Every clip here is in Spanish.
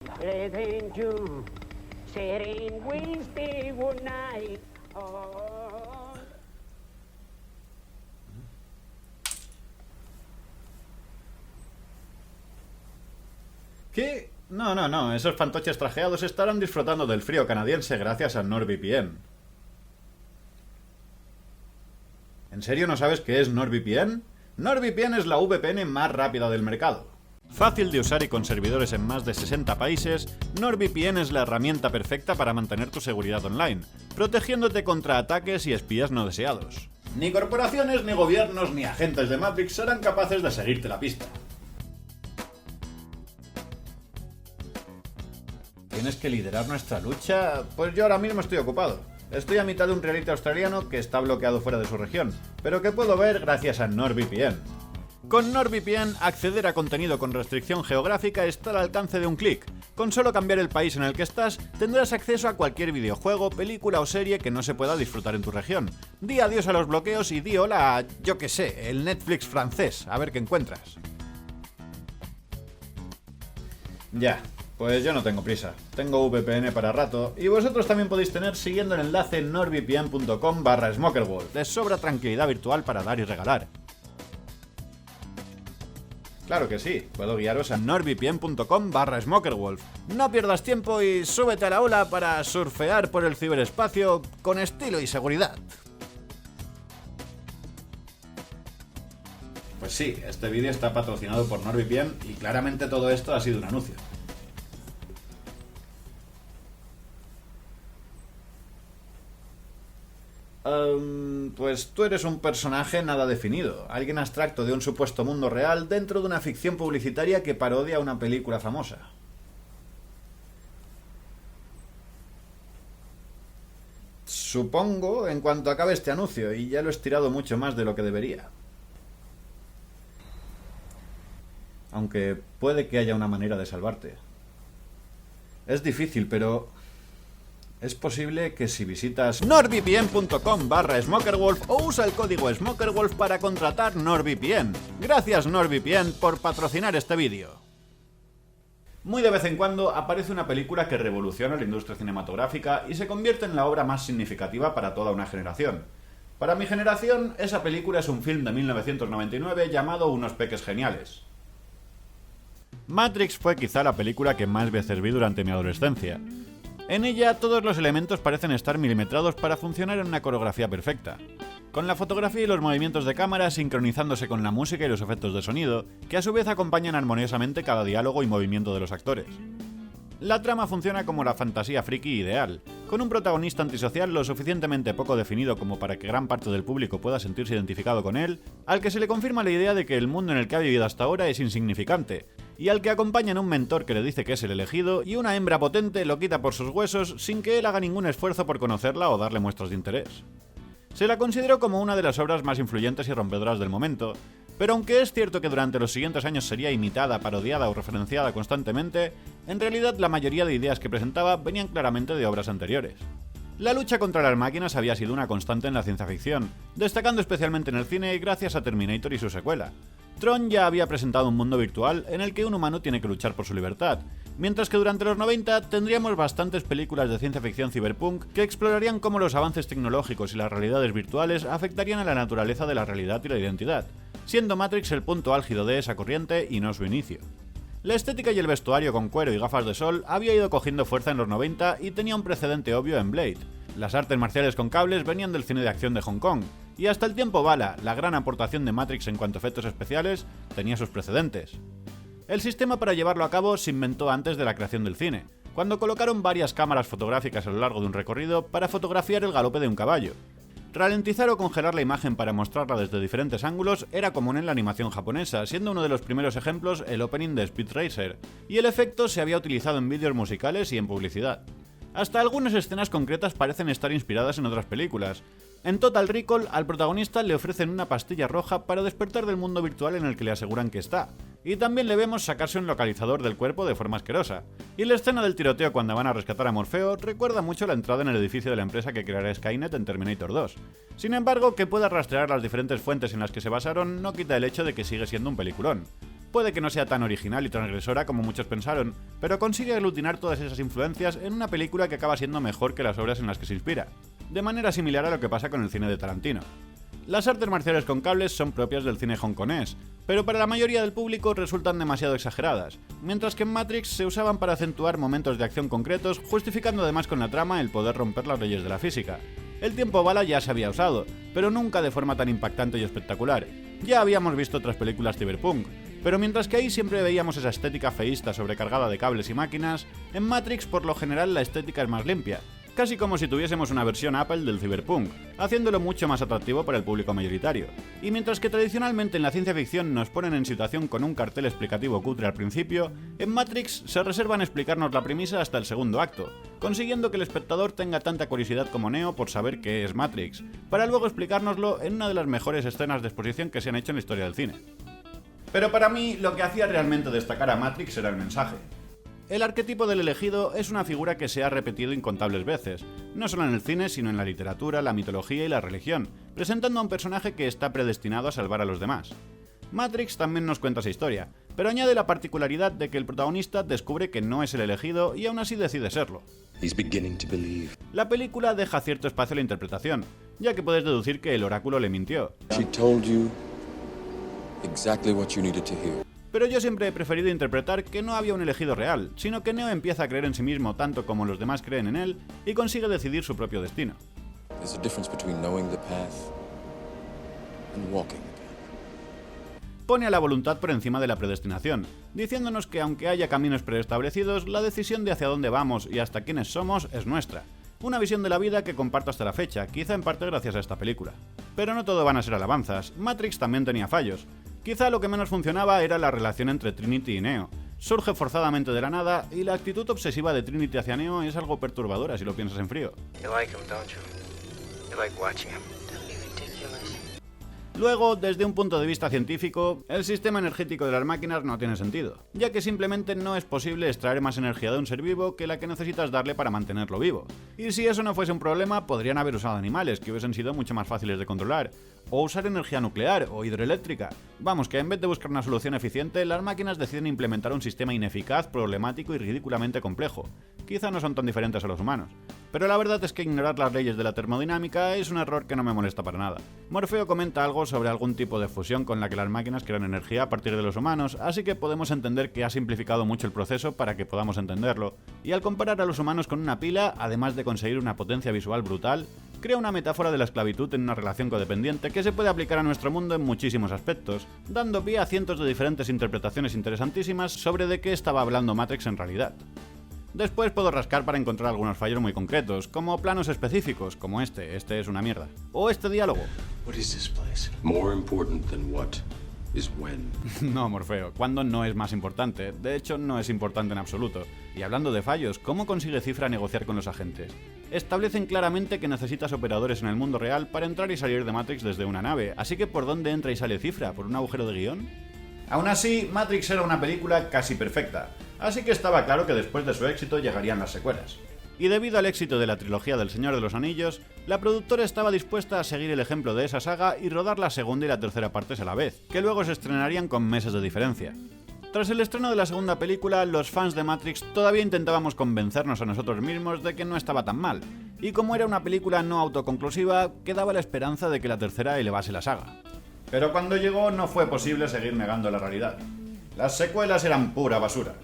Letting you sitting Wednesday one night. Oh. ¿Qué? No, esos fantoches trajeados estarán disfrutando del frío canadiense gracias a NordVPN. ¿En serio no sabes qué es NordVPN? NordVPN es la VPN más rápida del mercado. Fácil de usar y con servidores en más de 60 países, NordVPN es la herramienta perfecta para mantener tu seguridad online, protegiéndote contra ataques y espías no deseados. Ni corporaciones, ni gobiernos, ni agentes de Matrix serán capaces de seguirte la pista. ¿Tienes que liderar nuestra lucha? Pues yo ahora mismo estoy ocupado. Estoy a mitad de un reality australiano que está bloqueado fuera de su región, pero que puedo ver gracias a NordVPN. Con NordVPN, acceder a contenido con restricción geográfica está al alcance de un clic. Con solo cambiar el país en el que estás, tendrás acceso a cualquier videojuego, película o serie que no se pueda disfrutar en tu región. Di adiós a los bloqueos y di hola a, yo que sé, el Netflix francés, a ver qué encuentras. Ya, pues yo no tengo prisa. Tengo VPN para rato, y vosotros también podéis tener siguiendo el enlace nordvpn.com/smokerworld. Les sobra tranquilidad virtual para dar y regalar. Claro que sí, puedo guiaros a nordvpn.com/smokerwolf. No pierdas tiempo y súbete a la ola para surfear por el ciberespacio con estilo y seguridad. Pues sí, este vídeo está patrocinado por NordVPN y claramente todo esto ha sido un anuncio. Pues tú eres un personaje nada definido, alguien abstracto de un supuesto mundo real dentro de una ficción publicitaria que parodia una película famosa. Supongo, en cuanto acabe este anuncio, y ya lo he estirado mucho más de lo que debería. Aunque puede que haya una manera de salvarte. Es difícil, pero es posible que si visitas nordvpn.com/smokerwolf o usa el código SMOKERWOLF para contratar NordVPN. Gracias NordVPN por patrocinar este vídeo. Muy de vez en cuando aparece una película que revoluciona la industria cinematográfica y se convierte en la obra más significativa para toda una generación. Para mi generación, esa película es un film de 1999 llamado Unos peques geniales. Matrix fue quizá la película que más veces vi durante mi adolescencia. En ella todos los elementos parecen estar milimetrados para funcionar en una coreografía perfecta, con la fotografía y los movimientos de cámara sincronizándose con la música y los efectos de sonido, que a su vez acompañan armoniosamente cada diálogo y movimiento de los actores. La trama funciona como la fantasía friki ideal, con un protagonista antisocial lo suficientemente poco definido como para que gran parte del público pueda sentirse identificado con él, al que se le confirma la idea de que el mundo en el que ha vivido hasta ahora es insignificante, y al que acompañan un mentor que le dice que es el elegido y una hembra potente lo quita por sus huesos sin que él haga ningún esfuerzo por conocerla o darle muestras de interés. Se la consideró como una de las obras más influyentes y rompedoras del momento, pero aunque es cierto que durante los siguientes años sería imitada, parodiada o referenciada constantemente, en realidad la mayoría de ideas que presentaba venían claramente de obras anteriores. La lucha contra las máquinas había sido una constante en la ciencia ficción, destacando especialmente en el cine gracias a Terminator y su secuela. Tron ya había presentado un mundo virtual en el que un humano tiene que luchar por su libertad, mientras que durante los 90 tendríamos bastantes películas de ciencia ficción cyberpunk que explorarían cómo los avances tecnológicos y las realidades virtuales afectarían a la naturaleza de la realidad y la identidad, siendo Matrix el punto álgido de esa corriente y no su inicio. La estética y el vestuario con cuero y gafas de sol había ido cogiendo fuerza en los 90 y tenía un precedente obvio en Blade. Las artes marciales con cables venían del cine de acción de Hong Kong, y hasta el tiempo bala, la gran aportación de Matrix en cuanto a efectos especiales, tenía sus precedentes. El sistema para llevarlo a cabo se inventó antes de la creación del cine, cuando colocaron varias cámaras fotográficas a lo largo de un recorrido para fotografiar el galope de un caballo. Ralentizar o congelar la imagen para mostrarla desde diferentes ángulos era común en la animación japonesa, siendo uno de los primeros ejemplos el opening de Speed Racer, y el efecto se había utilizado en vídeos musicales y en publicidad. Hasta algunas escenas concretas parecen estar inspiradas en otras películas. En Total Recall, al protagonista le ofrecen una pastilla roja para despertar del mundo virtual en el que le aseguran que está, y también le vemos sacarse un localizador del cuerpo de forma asquerosa. Y la escena del tiroteo cuando van a rescatar a Morfeo recuerda mucho la entrada en el edificio de la empresa que creará Skynet en Terminator 2. Sin embargo, que pueda rastrear las diferentes fuentes en las que se basaron no quita el hecho de que sigue siendo un peliculón. Puede que no sea tan original y transgresora como muchos pensaron, pero consigue aglutinar todas esas influencias en una película que acaba siendo mejor que las obras en las que se inspira, de manera similar a lo que pasa con el cine de Tarantino. Las artes marciales con cables son propias del cine hongkonés, pero para la mayoría del público resultan demasiado exageradas, mientras que en Matrix se usaban para acentuar momentos de acción concretos, justificando además con la trama el poder romper las leyes de la física. El tiempo bala ya se había usado, pero nunca de forma tan impactante y espectacular. Ya habíamos visto otras películas cyberpunk, pero mientras que ahí siempre veíamos esa estética feísta sobrecargada de cables y máquinas, en Matrix por lo general la estética es más limpia, casi como si tuviésemos una versión Apple del cyberpunk, haciéndolo mucho más atractivo para el público mayoritario. Y mientras que tradicionalmente en la ciencia ficción nos ponen en situación con un cartel explicativo cutre al principio, en Matrix se reservan explicarnos la premisa hasta el segundo acto, consiguiendo que el espectador tenga tanta curiosidad como Neo por saber qué es Matrix, para luego explicárnoslo en una de las mejores escenas de exposición que se han hecho en la historia del cine. Pero para mí, lo que hacía realmente destacar a Matrix era el mensaje. El arquetipo del elegido es una figura que se ha repetido incontables veces, no solo en el cine, sino en la literatura, la mitología y la religión, presentando a un personaje que está predestinado a salvar a los demás. Matrix también nos cuenta esa historia, pero añade la particularidad de que el protagonista descubre que no es el elegido y aún así decide serlo. La película deja cierto espacio a la interpretación, ya que puedes deducir que el oráculo le mintió. Pero yo siempre he preferido interpretar que no había un elegido real, sino que Neo empieza a creer en sí mismo tanto como los demás creen en él y consigue decidir su propio destino. Pone a la voluntad por encima de la predestinación, diciéndonos que aunque haya caminos preestablecidos, la decisión de hacia dónde vamos y hasta quiénes somos es nuestra. Una visión de la vida que comparto hasta la fecha, quizá en parte gracias a esta película. Pero no todo van a ser alabanzas, Matrix también tenía fallos. Quizá lo que menos funcionaba era la relación entre Trinity y Neo. Surge forzadamente de la nada y la actitud obsesiva de Trinity hacia Neo es algo perturbadora si lo piensas en frío. Luego, desde un punto de vista científico, el sistema energético de las máquinas no tiene sentido, ya que simplemente no es posible extraer más energía de un ser vivo que la que necesitas darle para mantenerlo vivo. Y si eso no fuese un problema, podrían haber usado animales que hubiesen sido mucho más fáciles de controlar, o usar energía nuclear o hidroeléctrica. Vamos, que en vez de buscar una solución eficiente, las máquinas deciden implementar un sistema ineficaz, problemático y ridículamente complejo. Quizá no son tan diferentes a los humanos. Pero la verdad es que ignorar las leyes de la termodinámica es un error que no me molesta para nada. Morfeo comenta algo sobre algún tipo de fusión con la que las máquinas crean energía a partir de los humanos, así que podemos entender que ha simplificado mucho el proceso para que podamos entenderlo. Y al comparar a los humanos con una pila, además de conseguir una potencia visual brutal, crea una metáfora de la esclavitud en una relación codependiente que se puede aplicar a nuestro mundo en muchísimos aspectos, dando pie a cientos de diferentes interpretaciones interesantísimas sobre de qué estaba hablando Matrix en realidad. Después puedo rascar para encontrar algunos fallos muy concretos, como planos específicos, como este es una mierda. O este diálogo. No, Morfeo, ¿cuándo no es más importante? De hecho, no es importante en absoluto. Y hablando de fallos, ¿cómo consigue Cifra negociar con los agentes? Establecen claramente que necesitas operadores en el mundo real para entrar y salir de Matrix desde una nave, así que ¿por dónde entra y sale Cifra? ¿Por un agujero de guión? Aún así, Matrix era una película casi perfecta, así que estaba claro que después de su éxito llegarían las secuelas. Y debido al éxito de la trilogía del Señor de los Anillos, la productora estaba dispuesta a seguir el ejemplo de esa saga y rodar la segunda y la tercera partes a la vez, que luego se estrenarían con meses de diferencia. Tras el estreno de la segunda película, los fans de Matrix todavía intentábamos convencernos a nosotros mismos de que no estaba tan mal, y como era una película no autoconclusiva, quedaba la esperanza de que la tercera elevase la saga. Pero cuando llegó no fue posible seguir negando la realidad. Las secuelas eran pura basura.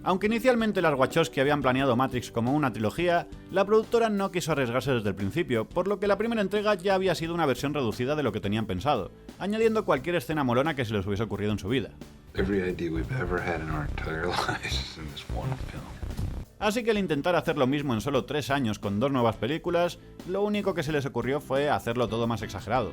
Aunque inicialmente las Wachowski habían planeado Matrix como una trilogía, la productora no quiso arriesgarse desde el principio, por lo que la primera entrega ya había sido una versión reducida de lo que tenían pensado, añadiendo cualquier escena molona que se les hubiese ocurrido en su vida. Así que al intentar hacer lo mismo en solo 3 años con 2 nuevas películas, lo único que se les ocurrió fue hacerlo todo más exagerado.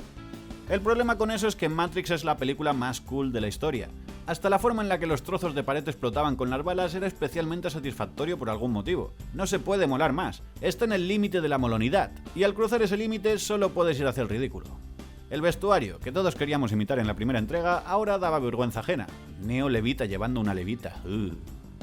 El problema con eso es que Matrix es la película más cool de la historia. Hasta la forma en la que los trozos de pared explotaban con las balas era especialmente satisfactorio por algún motivo. No se puede molar más, está en el límite de la molonidad, y al cruzar ese límite solo puedes ir hacia el ridículo. El vestuario, que todos queríamos imitar en la primera entrega, ahora daba vergüenza ajena. Neo levita llevando una levita.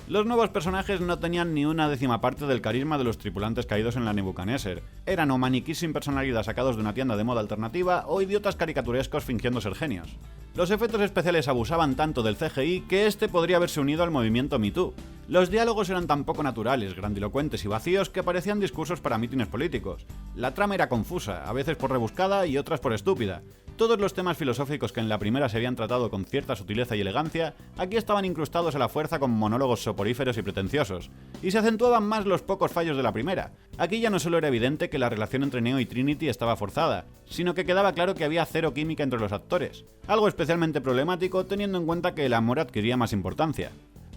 Los nuevos personajes no tenían ni una décima parte del carisma de los tripulantes caídos en la Nebuchadnezzar. Eran o maniquís sin personalidad sacados de una tienda de moda alternativa o idiotas caricaturescos fingiendo ser genios. Los efectos especiales abusaban tanto del CGI que este podría haberse unido al movimiento Me Too. Los diálogos eran tan poco naturales, grandilocuentes y vacíos que parecían discursos para mítines políticos. La trama era confusa, a veces por rebuscada y otras por estúpida. Todos los temas filosóficos que en la primera se habían tratado con cierta sutileza y elegancia, aquí estaban incrustados a la fuerza con monólogos soporíferos y pretenciosos, y se acentuaban más los pocos fallos de la primera. Aquí ya no solo era evidente que la relación entre Neo y Trinity estaba forzada, sino que quedaba claro que había cero química entre los actores, algo especialmente problemático teniendo en cuenta que el amor adquiría más importancia.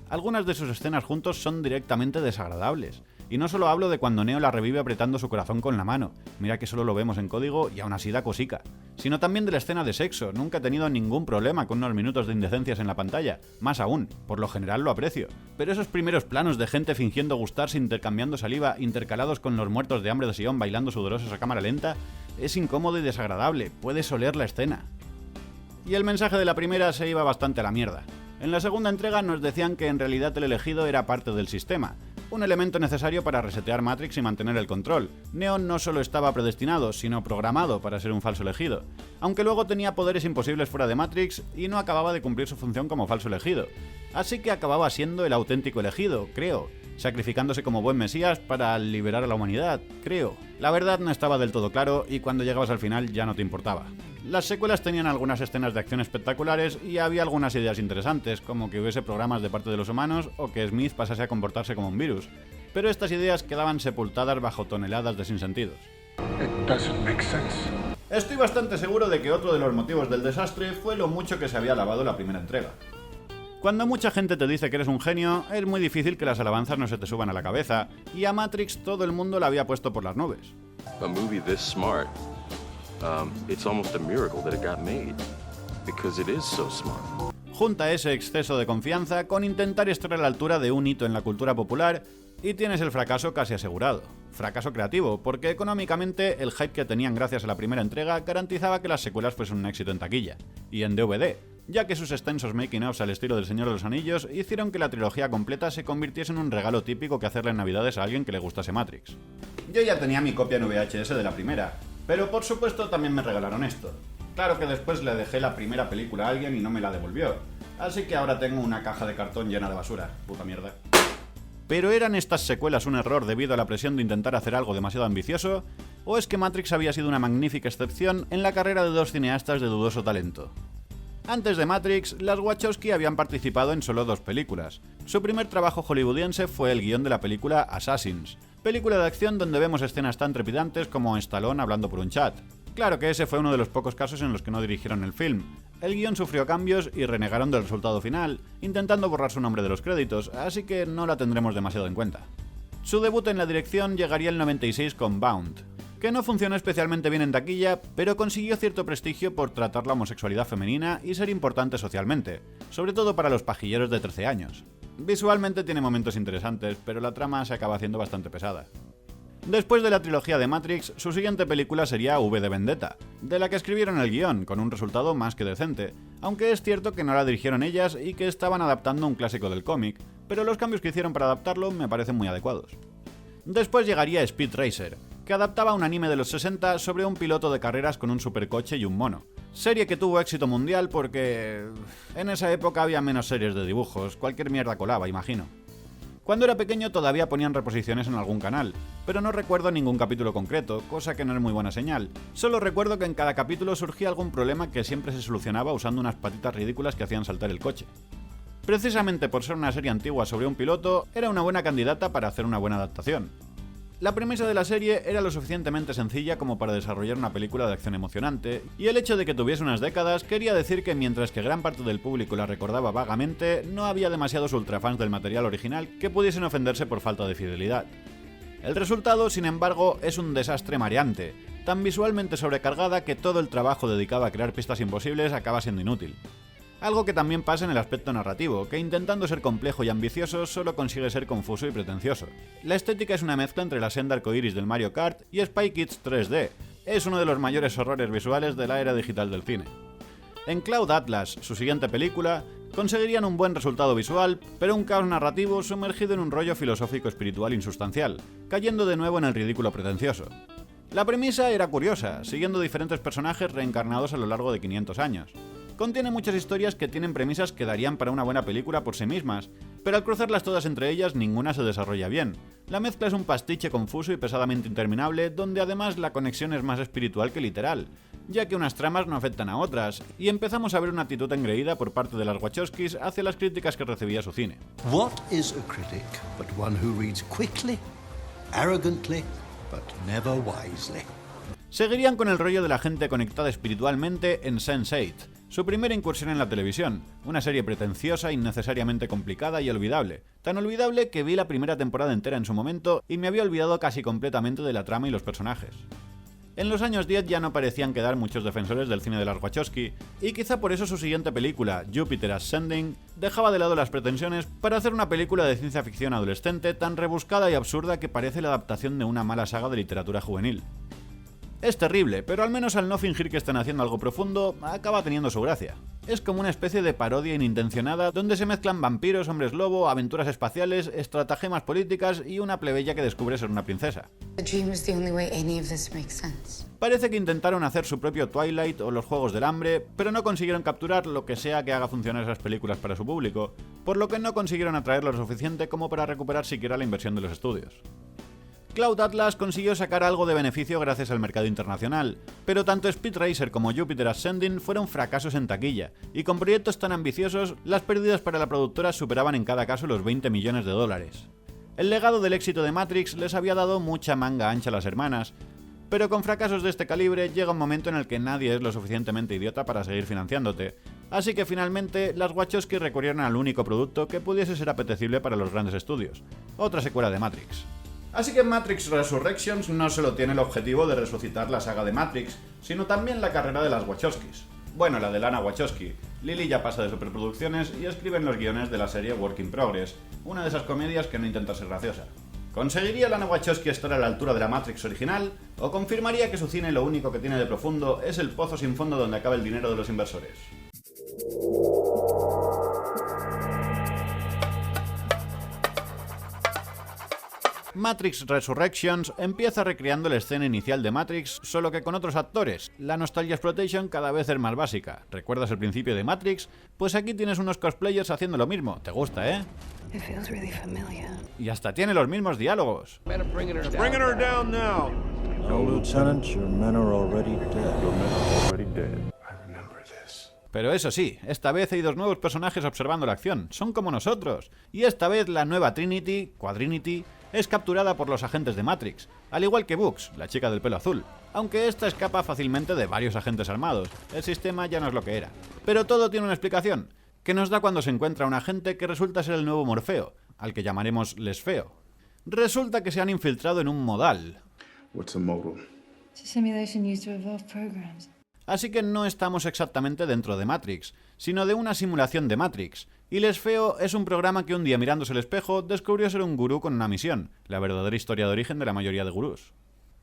Algunas de sus escenas juntos son directamente desagradables. Y no solo hablo de cuando Neo la revive apretando su corazón con la mano, mira que solo lo vemos en código y aún así da cosica, sino también de la escena de sexo. Nunca he tenido ningún problema con unos minutos de indecencias en la pantalla, más aún, por lo general lo aprecio. Pero esos primeros planos de gente fingiendo gustarse intercambiando saliva, intercalados con los muertos de hambre de Sion bailando sudorosos a cámara lenta, es incómodo y desagradable, puedes oler la escena. Y el mensaje de la primera se iba bastante a la mierda. En la segunda entrega nos decían que en realidad el elegido era parte del sistema, un elemento necesario para resetear Matrix y mantener el control. Neo no solo estaba predestinado, sino programado para ser un falso elegido, aunque luego tenía poderes imposibles fuera de Matrix y no acababa de cumplir su función como falso elegido. Así que acababa siendo el auténtico elegido, creo, sacrificándose como buen mesías para liberar a la humanidad, creo. La verdad no estaba del todo claro y cuando llegabas al final ya no te importaba. Las secuelas tenían algunas escenas de acción espectaculares y había algunas ideas interesantes, como que hubiese programas de parte de los humanos o que Smith pasase a comportarse como un virus, pero estas ideas quedaban sepultadas bajo toneladas de sinsentidos. Estoy bastante seguro de que otro de los motivos del desastre fue lo mucho que se había alabado la primera entrega. Cuando mucha gente te dice que eres un genio, es muy difícil que las alabanzas no se te suban a la cabeza, y a Matrix todo el mundo la había puesto por las nubes. A movie this smart, it's almost a miracle that it got made, because it is so smart. Junta ese exceso de confianza con intentar estar a la altura de un hito en la cultura popular y tienes el fracaso casi asegurado. Fracaso creativo, porque económicamente el hype que tenían gracias a la primera entrega garantizaba que las secuelas fuesen un éxito en taquilla, y en DVD, ya que sus extensos making-ofs al estilo del Señor de los Anillos hicieron que la trilogía completa se convirtiese en un regalo típico que hacerle en Navidades a alguien que le gustase Matrix. Yo ya tenía mi copia en VHS de la primera, pero por supuesto también me regalaron esto. Claro que después le dejé la primera película a alguien y no me la devolvió, así que ahora tengo una caja de cartón llena de basura, puta mierda. ¿Pero eran estas secuelas un error debido a la presión de intentar hacer algo demasiado ambicioso? ¿O es que Matrix había sido una magnífica excepción en la carrera de dos cineastas de dudoso talento? Antes de Matrix, las Wachowski habían participado en solo 2 películas. Su primer trabajo hollywoodiense fue el guión de la película Assassins, película de acción donde vemos escenas tan trepidantes como Stallone hablando por un chat. Claro que ese fue uno de los pocos casos en los que no dirigieron el film. El guión sufrió cambios y renegaron del resultado final, intentando borrar su nombre de los créditos, así que no la tendremos demasiado en cuenta. Su debut en la dirección llegaría el 96 con Bound, que no funcionó especialmente bien en taquilla, pero consiguió cierto prestigio por tratar la homosexualidad femenina y ser importante socialmente, sobre todo para los pajilleros de 13 años. Visualmente tiene momentos interesantes, pero la trama se acaba haciendo bastante pesada. Después de la trilogía de Matrix, su siguiente película sería V de Vendetta, de la que escribieron el guión, con un resultado más que decente, aunque es cierto que no la dirigieron ellas y que estaban adaptando un clásico del cómic, pero los cambios que hicieron para adaptarlo me parecen muy adecuados. Después llegaría Speed Racer, que adaptaba un anime de los 60 sobre un piloto de carreras con un supercoche y un mono. Serie que tuvo éxito mundial porque en esa época había menos series de dibujos, cualquier mierda colaba, imagino. Cuando era pequeño todavía ponían reposiciones en algún canal, pero no recuerdo ningún capítulo concreto, cosa que no es muy buena señal. Solo recuerdo que en cada capítulo surgía algún problema que siempre se solucionaba usando unas patitas ridículas que hacían saltar el coche. Precisamente por ser una serie antigua sobre un piloto, era una buena candidata para hacer una buena adaptación. La premisa de la serie era lo suficientemente sencilla como para desarrollar una película de acción emocionante, y el hecho de que tuviese unas décadas quería decir que mientras que gran parte del público la recordaba vagamente, no había demasiados ultrafans del material original que pudiesen ofenderse por falta de fidelidad. El resultado, sin embargo, es un desastre mareante, tan visualmente sobrecargada que todo el trabajo dedicado a crear pistas imposibles acaba siendo inútil. Algo que también pasa en el aspecto narrativo, que intentando ser complejo y ambicioso solo consigue ser confuso y pretencioso. La estética es una mezcla entre la senda arcoiris del Mario Kart y Spy Kids 3D. Es uno de los mayores horrores visuales de la era digital del cine. En Cloud Atlas, su siguiente película, Conseguirían un buen resultado visual, pero un caos narrativo sumergido en un rollo filosófico espiritual insustancial, cayendo de nuevo en el ridículo pretencioso. La premisa era curiosa, siguiendo diferentes personajes reencarnados a lo largo de 500 años. Contiene muchas historias que tienen premisas que darían para una buena película por sí mismas, pero al cruzarlas todas entre ellas ninguna se desarrolla bien. La mezcla es un pastiche confuso y pesadamente interminable, donde además la conexión es más espiritual que literal, ya que unas tramas no afectan a otras, y empezamos a ver una actitud engreída por parte de las Wachowskis hacia las críticas que recibía su cine. What is a critic but one who reads quickly, arrogantly, but never wisely? Seguirían con el rollo de la gente conectada espiritualmente en Sense8, su primera incursión en la televisión, una serie pretenciosa, innecesariamente complicada y olvidable. Tan olvidable que vi la primera temporada entera en su momento y me había olvidado casi completamente de la trama y los personajes. En los años 10 ya no parecían quedar muchos defensores del cine de las Wachowski, y quizá por eso su siguiente película, Jupiter Ascending, dejaba de lado las pretensiones para hacer una película de ciencia ficción adolescente tan rebuscada y absurda que parece la adaptación de una mala saga de literatura juvenil. Es terrible, pero al menos al no fingir que están haciendo algo profundo, acaba teniendo su gracia. Es como una especie de parodia inintencionada donde se mezclan vampiros, hombres lobo, aventuras espaciales, estratagemas políticas y una plebeya que descubre ser una princesa. Parece que intentaron hacer su propio Twilight o los Juegos del Hambre, pero no consiguieron capturar lo que sea que haga funcionar esas películas para su público, por lo que no consiguieron atraerlo lo suficiente como para recuperar siquiera la inversión de los estudios. Cloud Atlas consiguió sacar algo de beneficio gracias al mercado internacional, pero tanto Speed Racer como Jupiter Ascending fueron fracasos en taquilla, y con proyectos tan ambiciosos, las pérdidas para la productora superaban en cada caso los 20 millones de dólares. El legado del éxito de Matrix les había dado mucha manga ancha a las hermanas, pero con fracasos de este calibre llega un momento en el que nadie es lo suficientemente idiota para seguir financiándote, así que finalmente las Wachowski recurrieron al único producto que pudiese ser apetecible para los grandes estudios, otra secuela de Matrix. Así que Matrix Resurrections no solo tiene el objetivo de resucitar la saga de Matrix, sino también la carrera de las Wachowskis. Bueno, la de Lana Wachowski. Lily ya pasa de superproducciones y escribe en los guiones de la serie Work in Progress, una de esas comedias que no intenta ser graciosa. ¿Conseguiría Lana Wachowski estar a la altura de la Matrix original? ¿O confirmaría que su cine lo único que tiene de profundo es el pozo sin fondo donde acaba el dinero de los inversores? Matrix Resurrections empieza recreando la escena inicial de Matrix, solo que con otros actores. La Nostalgia Exploitation cada vez es más básica. ¿Recuerdas el principio de Matrix? Pues aquí tienes unos cosplayers haciendo lo mismo. ¿Te gusta, eh? Y hasta tiene los mismos diálogos. Bringing her down now. No, Lieutenant, your men are already dead. Pero eso sí, esta vez hay dos nuevos personajes observando la acción. Son como nosotros. Y esta vez la nueva Trinity, Quadrinity, es capturada por los agentes de Matrix, al igual que Bugs, la chica del pelo azul, aunque esta escapa fácilmente de varios agentes armados. El sistema ya no es lo que era. Pero todo tiene una explicación, que nos da cuando se encuentra un agente que resulta ser el nuevo Morfeo, al que llamaremos Lesfeo. Resulta que se han infiltrado en un modal. What's a modal? It's a simulation used to evolve programs. Así que no estamos exactamente dentro de Matrix, sino de una simulación de Matrix. Y Lesfeo es un programa que un día mirándose el espejo descubrió ser un gurú con una misión, la verdadera historia de origen de la mayoría de gurús.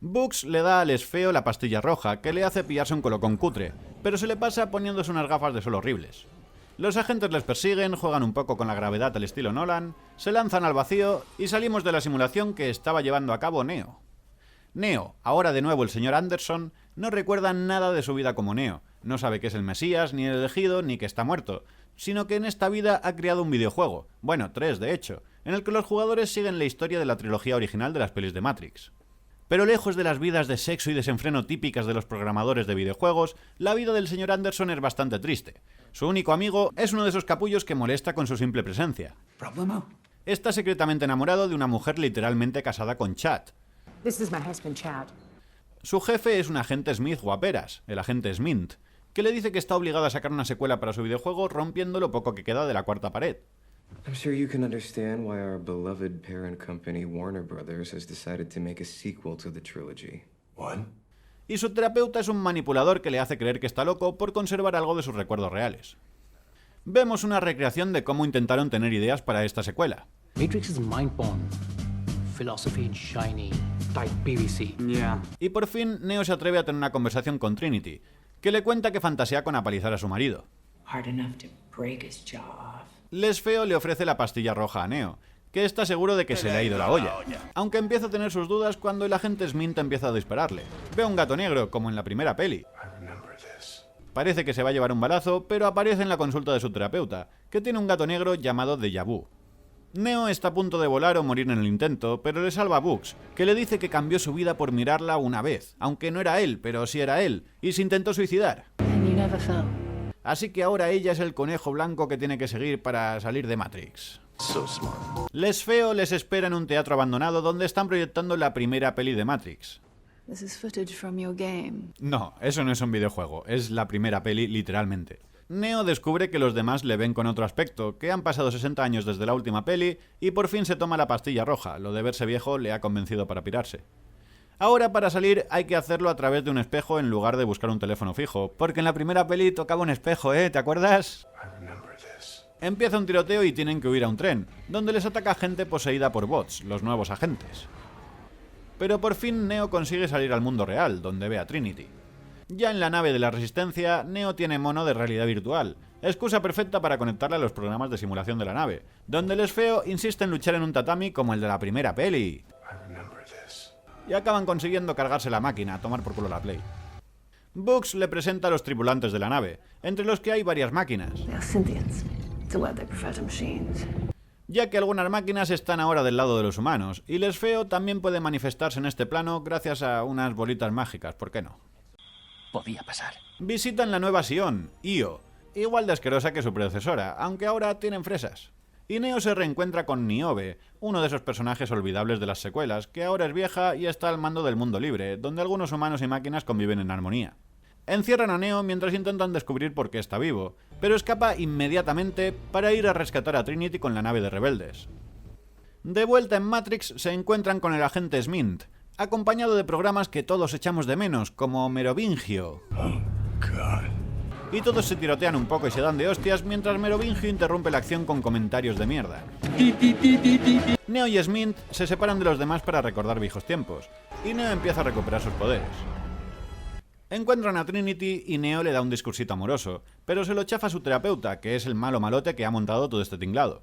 Bugs le da a Lesfeo la pastilla roja, que le hace pillarse un colocón cutre, pero se le pasa poniéndose unas gafas de sol horribles. Los agentes les persiguen, juegan un poco con la gravedad al estilo Nolan, se lanzan al vacío y salimos de la simulación que estaba llevando a cabo Neo. Neo, ahora de nuevo el señor Anderson, no recuerda nada de su vida como Neo, no sabe que es el Mesías, ni el elegido, ni que está muerto, sino que en esta vida ha creado un videojuego, bueno, 3 de hecho, en el que los jugadores siguen la historia de la trilogía original de las pelis de Matrix. Pero lejos de las vidas de sexo y desenfreno típicas de los programadores de videojuegos, la vida del señor Anderson es bastante triste. Su único amigo es uno de esos capullos que molesta con su simple presencia. ¿Problema? Está secretamente enamorado de una mujer literalmente casada con Chad. This is my husband, Chad. Su jefe es un agente Smith guaperas, el agente Smint, que le dice que está obligado a sacar una secuela para su videojuego rompiendo lo poco que queda de la cuarta pared. I'm sure you can understand why our beloved parent company Warner Brothers has decided to make a sequel to the trilogy. What? Y su terapeuta es un manipulador que le hace creer que está loco por conservar algo de sus recuerdos reales. Vemos una recreación de cómo intentaron tener ideas para esta secuela. Matrix is mind-born. Philosophy and shiny, type BBC. Yeah. Y por fin Neo se atreve a tener una conversación con Trinity, que le cuenta que fantasea con apalizar a su marido. Hard enough to break his jaw off. Lesfeo le ofrece la pastilla roja a Neo, que está seguro de que se le ha ido la olla, aunque empieza a tener sus dudas cuando el agente Smint empieza a dispararle. Ve a un gato negro, como en la primera peli. Parece que se va a llevar un balazo, pero aparece en la consulta de su terapeuta, que tiene un gato negro llamado Déjà Vu. Neo está a punto de volar o morir en el intento, pero le salva a Bugs, que le dice que cambió su vida por mirarla una vez, aunque no era él, pero sí era él, y se intentó suicidar. And you never fell. Así que ahora ella es el conejo blanco que tiene que seguir para salir de Matrix. So smart. Lesfeo les espera en un teatro abandonado donde están proyectando la primera peli de Matrix. This is footage from your game. No, eso no es un videojuego, es la primera peli literalmente. Neo descubre que los demás le ven con otro aspecto, que han pasado 60 años desde la última peli y por fin se toma la pastilla roja, lo de verse viejo le ha convencido para pirarse. Ahora para salir hay que hacerlo a través de un espejo en lugar de buscar un teléfono fijo, porque en la primera peli tocaba un espejo, ¿te acuerdas? Empieza un tiroteo y tienen que huir a un tren, donde les ataca gente poseída por bots, los nuevos agentes. Pero por fin Neo consigue salir al mundo real, donde ve a Trinity. Ya en la nave de la Resistencia, Neo tiene mono de realidad virtual, excusa perfecta para conectarla a los programas de simulación de la nave, donde Lesfeo insiste en luchar en un tatami como el de la primera peli. Y acaban consiguiendo cargarse la máquina, a tomar por culo la Play. Bugs le presenta a los tripulantes de la nave, entre los que hay varias máquinas, They are sentients. It's a word they prefer to machines. ya que algunas máquinas están ahora del lado de los humanos, y Lesfeo también puede manifestarse en este plano gracias a unas bolitas mágicas, ¿por qué no? Podía pasar. Visitan la nueva Sion, Io, igual de asquerosa que su predecesora, aunque ahora tienen fresas. Y Neo se reencuentra con Niobe, uno de esos personajes olvidables de las secuelas, que ahora es vieja y está al mando del mundo libre, donde algunos humanos y máquinas conviven en armonía. Encierran a Neo mientras intentan descubrir por qué está vivo, pero escapa inmediatamente para ir a rescatar a Trinity con la nave de rebeldes. De vuelta en Matrix se encuentran con el agente Smint, acompañado de programas que todos echamos de menos, como Merovingio. Y todos se tirotean un poco y se dan de hostias mientras Merovingio interrumpe la acción con comentarios de mierda. Neo y Smint se separan de los demás para recordar viejos tiempos, y Neo empieza a recuperar sus poderes. Encuentran a Trinity y Neo le da un discursito amoroso, pero se lo chafa a su terapeuta, que es el malo malote que ha montado todo este tinglado.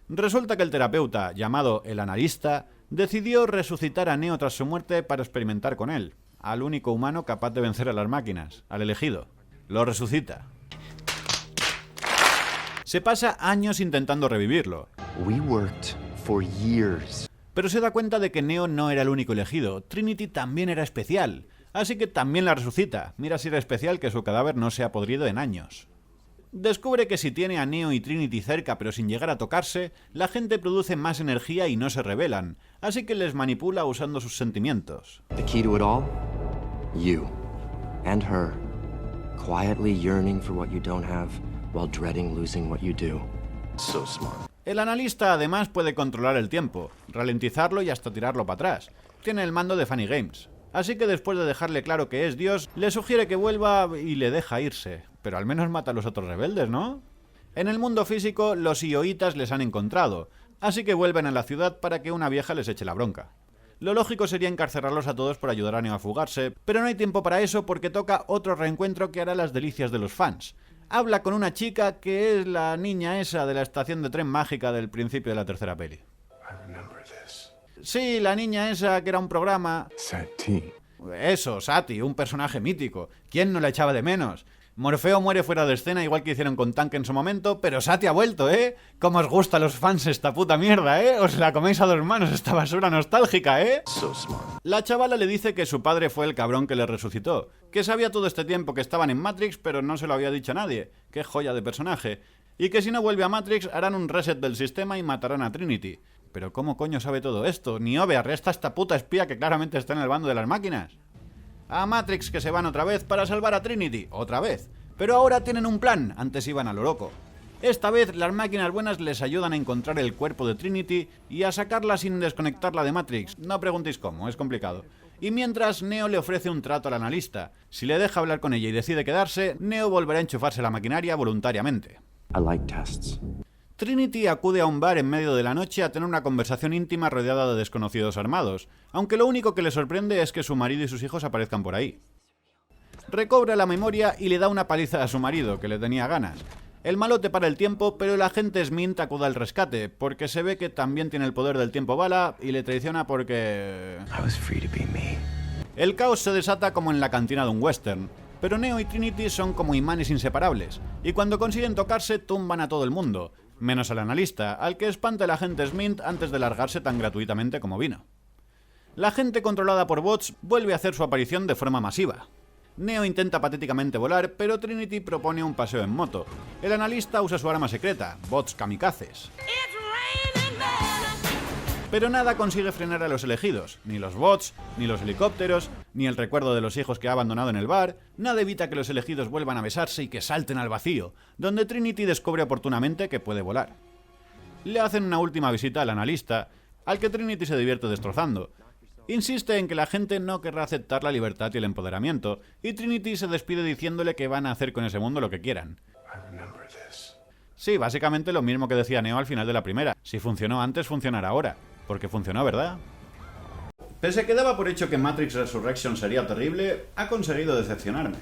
Resulta que el terapeuta, llamado el analista, decidió resucitar a Neo tras su muerte para experimentar con él, al único humano capaz de vencer a las máquinas, al elegido. Lo resucita. Se pasa años intentando revivirlo, We worked for years. pero se da cuenta de que Neo no era el único elegido, Trinity también era especial, así que también la resucita. Mira si era especial que su cadáver no se ha podrido en años. Descubre que si tiene a Neo y Trinity cerca pero sin llegar a tocarse, la gente produce más energía y no se rebelan, así que les manipula usando sus sentimientos. The key to it all? You. And her. Quietly yearning for what you don't have, while dreading losing what you do. So smart. El analista además puede controlar el tiempo, ralentizarlo y hasta tirarlo para atrás. Tiene el mando de Funny Games. Así que después de dejarle claro que es Dios, le sugiere que vuelva y le deja irse. Pero al menos mata a los otros rebeldes, ¿no? En el mundo físico, los ioitas les han encontrado, así que vuelven a la ciudad para que una vieja les eche la bronca. Lo lógico sería encarcelarlos a todos por ayudar a Neo a fugarse, pero no hay tiempo para eso porque toca otro reencuentro que hará las delicias de los fans. Habla con una chica que es la niña esa de la estación de tren mágica del principio de la tercera peli. Sí, la niña esa que era un programa... Sati. Eso, Sati, un personaje mítico. ¿Quién no la echaba de menos? Morfeo muere fuera de escena igual que hicieron con Tank en su momento, pero Sati ha vuelto, ¿eh? ¿Cómo os gusta a los fans esta puta mierda, eh? Os la coméis a dos manos esta basura nostálgica, ¿eh? So smart. La chavala le dice que su padre fue el cabrón que le resucitó, que sabía todo este tiempo que estaban en Matrix pero no se lo había dicho a nadie. Qué joya de personaje. Y que si no vuelve a Matrix harán un reset del sistema y matarán a Trinity. Pero ¿cómo coño sabe todo esto? Niobe, arresta a esta puta espía que claramente está en el bando de las máquinas. A Matrix que se van otra vez para salvar a Trinity, otra vez. Pero ahora tienen un plan, antes iban a lo loco. Esta vez las máquinas buenas les ayudan a encontrar el cuerpo de Trinity y a sacarla sin desconectarla de Matrix. No preguntéis cómo, es complicado. Y mientras, Neo le ofrece un trato al analista. Si le deja hablar con ella y decide quedarse, Neo volverá a enchufarse la maquinaria voluntariamente. I like tests. Trinity acude a un bar en medio de la noche a tener una conversación íntima rodeada de desconocidos armados, aunque lo único que le sorprende es que su marido y sus hijos aparezcan por ahí. Recobra la memoria y le da una paliza a su marido, que le tenía ganas. El malote para el tiempo, pero el agente Smith acude al rescate, porque se ve que también tiene el poder del tiempo bala y le traiciona porque... I was free to be me. El caos se desata como en la cantina de un western, pero Neo y Trinity son como imanes inseparables, y cuando consiguen tocarse tumban a todo el mundo, menos al analista, al que espanta el agente Smith antes de largarse tan gratuitamente como vino. La gente controlada por bots vuelve a hacer su aparición de forma masiva. Neo intenta patéticamente volar, pero Trinity propone un paseo en moto. El analista usa su arma secreta, bots kamikazes. Pero nada consigue frenar a los elegidos, ni los bots, ni los helicópteros, ni el recuerdo de los hijos que ha abandonado en el bar, nada evita que los elegidos vuelvan a besarse y que salten al vacío, donde Trinity descubre oportunamente que puede volar. Le hacen una última visita al analista, al que Trinity se divierte destrozando. Insiste en que la gente no querrá aceptar la libertad y el empoderamiento, y Trinity se despide diciéndole que van a hacer con ese mundo lo que quieran. Sí, básicamente lo mismo que decía Neo al final de la primera. Si funcionó antes, funcionará ahora. Porque funcionó, ¿verdad? Pese a que daba por hecho que Matrix Resurrection sería terrible, ha conseguido decepcionarme.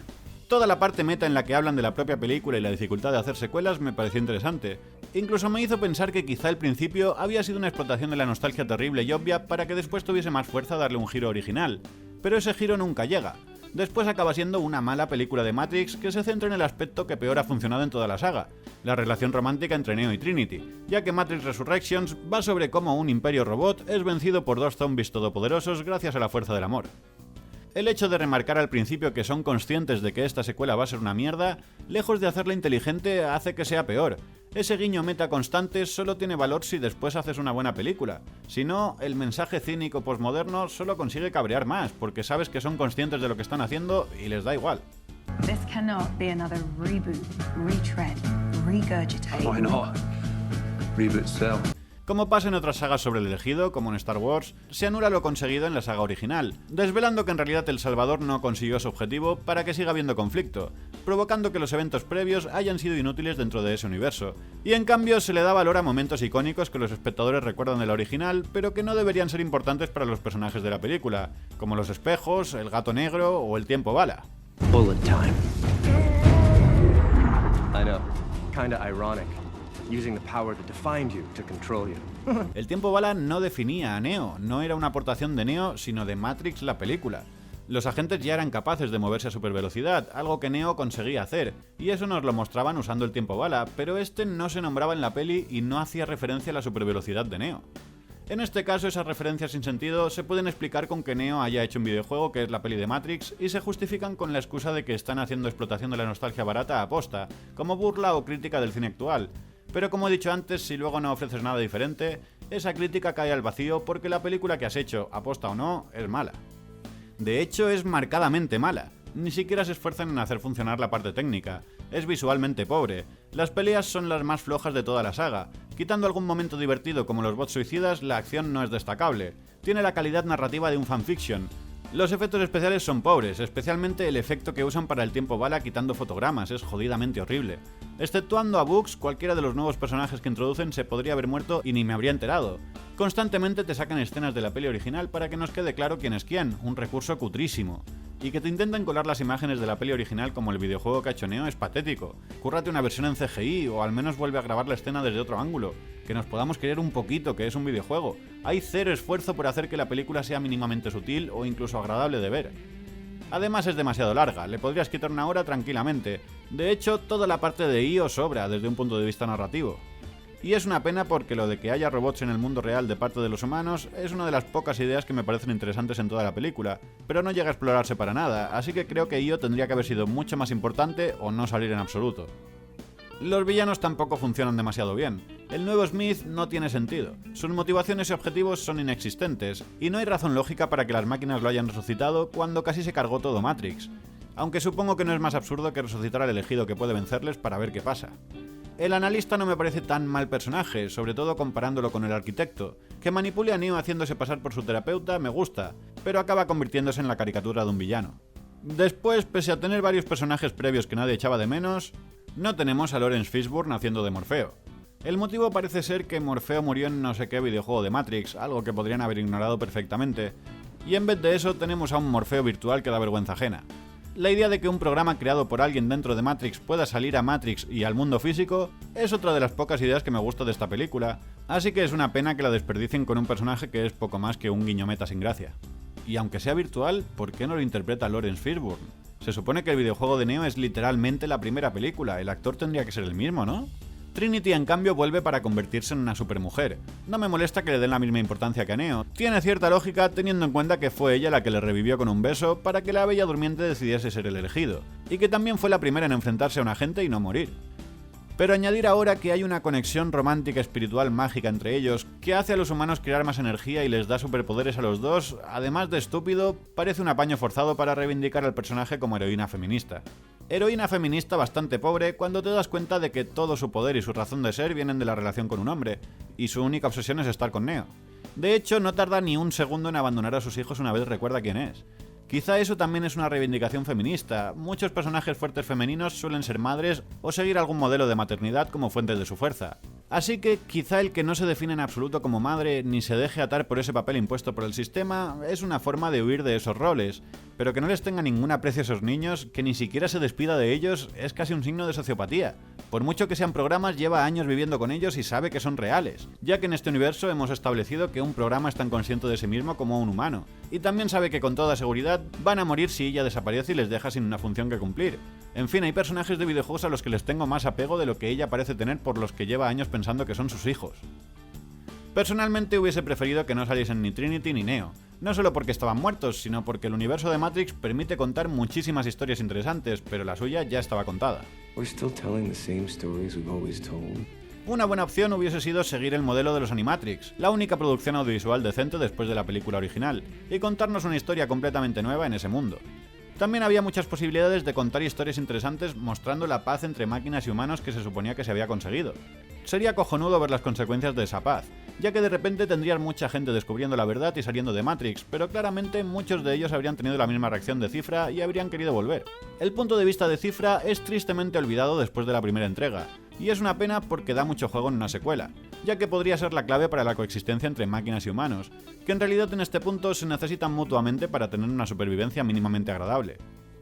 Toda la parte meta en la que hablan de la propia película y la dificultad de hacer secuelas me pareció interesante. Incluso me hizo pensar que quizá el principio había sido una explotación de la nostalgia terrible y obvia para que después tuviese más fuerza darle un giro original. Pero ese giro nunca llega. Después acaba siendo una mala película de Matrix que se centra en el aspecto que peor ha funcionado en toda la saga, la relación romántica entre Neo y Trinity, ya que Matrix Resurrections va sobre cómo un imperio robot es vencido por dos zombies todopoderosos gracias a la fuerza del amor. El hecho de remarcar al principio que son conscientes de que esta secuela va a ser una mierda, lejos de hacerla inteligente, hace que sea peor. Ese guiño meta constante solo tiene valor si después haces una buena película. Si no, el mensaje cínico postmoderno solo consigue cabrear más, porque sabes que son conscientes de lo que están haciendo y les da igual. This cannot be another reboot, retread, regurgitate. Why not? Reboot sell. Como pasa en otras sagas sobre el elegido, como en Star Wars, se anula lo conseguido en la saga original, desvelando que en realidad el Salvador no consiguió su objetivo para que siga habiendo conflicto, provocando que los eventos previos hayan sido inútiles dentro de ese universo, y en cambio se le da valor a momentos icónicos que los espectadores recuerdan de la original, pero que no deberían ser importantes para los personajes de la película, como los espejos, el gato negro o el tiempo bala. Bullet time. I know. Kinda ironic. Using the power that defined you to control you. El tiempo bala no definía a Neo, no era una aportación de Neo, sino de Matrix la película. Los agentes ya eran capaces de moverse a supervelocidad, algo que Neo conseguía hacer, y eso nos lo mostraban usando el tiempo bala, pero este no se nombraba en la peli y no hacía referencia a la supervelocidad de Neo. En este caso, esas referencias sin sentido se pueden explicar con que Neo haya hecho un videojuego que es la peli de Matrix y se justifican con la excusa de que están haciendo explotación de la nostalgia barata a posta, como burla o crítica del cine actual. Pero como he dicho antes, si luego no ofreces nada diferente, esa crítica cae al vacío porque la película que has hecho, aposta o no, es mala. De hecho, es marcadamente mala. Ni siquiera se esfuerzan en hacer funcionar la parte técnica. Es visualmente pobre. Las peleas son las más flojas de toda la saga. Quitando algún momento divertido como los bots suicidas, la acción no es destacable. Tiene la calidad narrativa de un fanfiction. Los efectos especiales son pobres, especialmente el efecto que usan para el tiempo bala quitando fotogramas, es jodidamente horrible. Exceptuando a Bugs, cualquiera de los nuevos personajes que introducen se podría haber muerto y ni me habría enterado. Constantemente te sacan escenas de la peli original para que nos quede claro quién es quién, un recurso cutrísimo. Y que te intenten colar las imágenes de la peli original como el videojuego que ha hecho Neo es patético. Cúrrate una versión en CGI o al menos vuelve a grabar la escena desde otro ángulo. Que nos podamos creer un poquito que es un videojuego. Hay cero esfuerzo por hacer que la película sea mínimamente sutil o incluso agradable de ver. Además es demasiado larga, le podrías quitar una hora tranquilamente. De hecho, toda la parte de Io sobra desde un punto de vista narrativo. Y es una pena porque lo de que haya robots en el mundo real de parte de los humanos es una de las pocas ideas que me parecen interesantes en toda la película, pero no llega a explorarse para nada, así que creo que Io tendría que haber sido mucho más importante o no salir en absoluto. Los villanos tampoco funcionan demasiado bien. El nuevo Smith no tiene sentido. Sus motivaciones y objetivos son inexistentes, y no hay razón lógica para que las máquinas lo hayan resucitado cuando casi se cargó todo Matrix. Aunque supongo que no es más absurdo que resucitar al elegido que puede vencerles para ver qué pasa. El analista no me parece tan mal personaje, sobre todo comparándolo con el arquitecto. Que manipule a Neo haciéndose pasar por su terapeuta me gusta, pero acaba convirtiéndose en la caricatura de un villano. Después, pese a tener varios personajes previos que nadie echaba de menos, no tenemos a Lawrence Fishburne haciendo de Morfeo. El motivo parece ser que Morfeo murió en no sé qué videojuego de Matrix, algo que podrían haber ignorado perfectamente, y en vez de eso tenemos a un Morfeo virtual que da vergüenza ajena. La idea de que un programa creado por alguien dentro de Matrix pueda salir a Matrix y al mundo físico es otra de las pocas ideas que me gusta de esta película, así que es una pena que la desperdicien con un personaje que es poco más que un guiño meta sin gracia. Y aunque sea virtual, ¿por qué no lo interpreta Lawrence Fishburne? Se supone que el videojuego de Neo es literalmente la primera película, el actor tendría que ser el mismo, ¿no? Trinity, en cambio, vuelve para convertirse en una supermujer. No me molesta que le den la misma importancia que a Neo. Tiene cierta lógica teniendo en cuenta que fue ella la que le revivió con un beso para que la Bella Durmiente decidiese ser el elegido, y que también fue la primera en enfrentarse a un agente y no morir. Pero añadir ahora que hay una conexión romántica, espiritual, mágica entre ellos, que hace a los humanos crear más energía y les da superpoderes a los dos, además de estúpido, parece un apaño forzado para reivindicar al personaje como heroína feminista. Heroína feminista bastante pobre cuando te das cuenta de que todo su poder y su razón de ser vienen de la relación con un hombre, y su única obsesión es estar con Neo. De hecho, no tarda ni un segundo en abandonar a sus hijos una vez recuerda quién es. Quizá eso también es una reivindicación feminista. Muchos personajes fuertes femeninos suelen ser madres o seguir algún modelo de maternidad como fuente de su fuerza. Así que quizá el que no se define en absoluto como madre ni se deje atar por ese papel impuesto por el sistema es una forma de huir de esos roles, pero que no les tenga ningún aprecio a esos niños, que ni siquiera se despida de ellos, es casi un signo de sociopatía. Por mucho que sean programas, lleva años viviendo con ellos y sabe que son reales, ya que en este universo hemos establecido que un programa es tan consciente de sí mismo como un humano, y también sabe que con toda seguridad van a morir si ella desaparece y les deja sin una función que cumplir. En fin, hay personajes de videojuegos a los que les tengo más apego de lo que ella parece tener por los que lleva años pensando que son sus hijos. Personalmente hubiese preferido que no saliesen ni Trinity ni Neo, no solo porque estaban muertos, sino porque el universo de Matrix permite contar muchísimas historias interesantes, pero la suya ya estaba contada. Una buena opción hubiese sido seguir el modelo de los Animatrix, la única producción audiovisual decente después de la película original, y contarnos una historia completamente nueva en ese mundo. También había muchas posibilidades de contar historias interesantes mostrando la paz entre máquinas y humanos que se suponía que se había conseguido. Sería cojonudo ver las consecuencias de esa paz, ya que de repente tendrías mucha gente descubriendo la verdad y saliendo de Matrix, pero claramente muchos de ellos habrían tenido la misma reacción de Cifra y habrían querido volver. El punto de vista de Cifra es tristemente olvidado después de la primera entrega, y es una pena porque da mucho juego en una secuela, ya que podría ser la clave para la coexistencia entre máquinas y humanos, que en realidad en este punto se necesitan mutuamente para tener una supervivencia mínimamente agradable.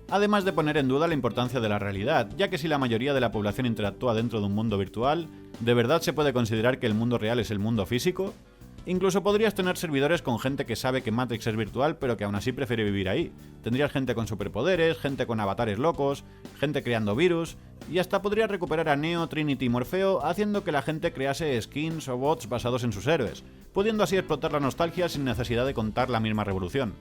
Además de poner en duda la importancia de la realidad, ya que si la mayoría de la población interactúa dentro de un mundo virtual, ¿de verdad se puede considerar que el mundo real es el mundo físico? Incluso podrías tener servidores con gente que sabe que Matrix es virtual pero que aún así prefiere vivir ahí. Tendrías gente con superpoderes, gente con avatares locos, gente creando virus, y hasta podrías recuperar a Neo, Trinity y Morfeo haciendo que la gente crease skins o bots basados en sus héroes, pudiendo así explotar la nostalgia sin necesidad de contar la misma revolución.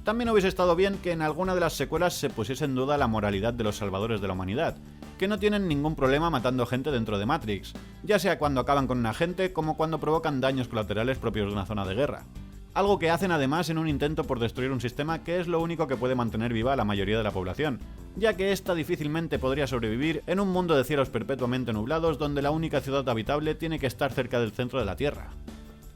También hubiese estado bien que en alguna de las secuelas se pusiese en duda la moralidad de los salvadores de la humanidad, que no tienen ningún problema matando gente dentro de Matrix, ya sea cuando acaban con un agente como cuando provocan daños colaterales propios de una zona de guerra. Algo que hacen además en un intento por destruir un sistema que es lo único que puede mantener viva a la mayoría de la población, ya que ésta difícilmente podría sobrevivir en un mundo de cielos perpetuamente nublados donde la única ciudad habitable tiene que estar cerca del centro de la Tierra.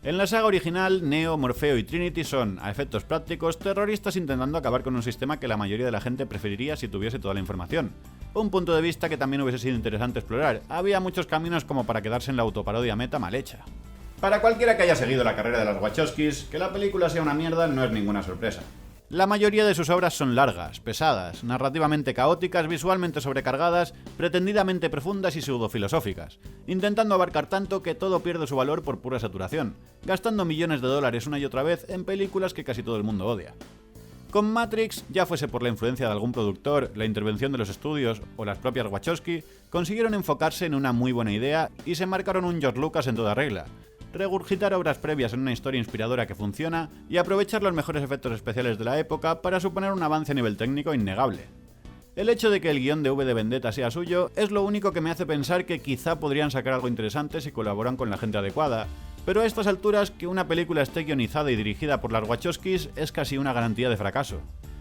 En la saga original, Neo, Morfeo y Trinity son, a efectos prácticos, terroristas intentando acabar con un sistema que la mayoría de la gente preferiría si tuviese toda la información. Un punto de vista que también hubiese sido interesante explorar. Había muchos caminos como para quedarse en la autoparodia meta mal hecha. Para cualquiera que haya seguido la carrera de las Wachowskis, que la película sea una mierda no es ninguna sorpresa. La mayoría de sus obras son largas, pesadas, narrativamente caóticas, visualmente sobrecargadas, pretendidamente profundas y pseudofilosóficas, intentando abarcar tanto que todo pierde su valor por pura saturación, gastando millones de dólares una y otra vez en películas que casi todo el mundo odia. Con Matrix, ya fuese por la influencia de algún productor, la intervención de los estudios o las propias Wachowski, consiguieron enfocarse en una muy buena idea y se marcaron un George Lucas en toda regla. Regurgitar obras previas en una historia inspiradora que funciona y aprovechar los mejores efectos especiales de la época para suponer un avance a nivel técnico innegable. El hecho de que el guión de V de Vendetta sea suyo es lo único que me hace pensar que quizá podrían sacar algo interesante si colaboran con la gente adecuada, pero a estas alturas que una película esté guionizada y dirigida por las Wachowskis es casi una garantía de fracaso.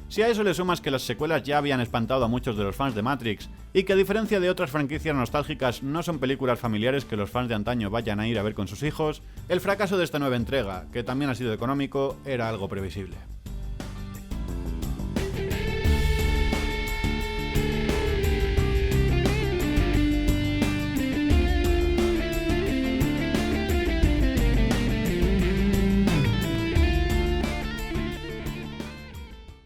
Si a eso le sumas que las secuelas ya habían espantado a muchos de los fans de Matrix, y que a diferencia de otras franquicias nostálgicas no son películas familiares que los fans de antaño vayan a ir a ver con sus hijos, el fracaso de esta nueva entrega, que también ha sido económico, era algo previsible.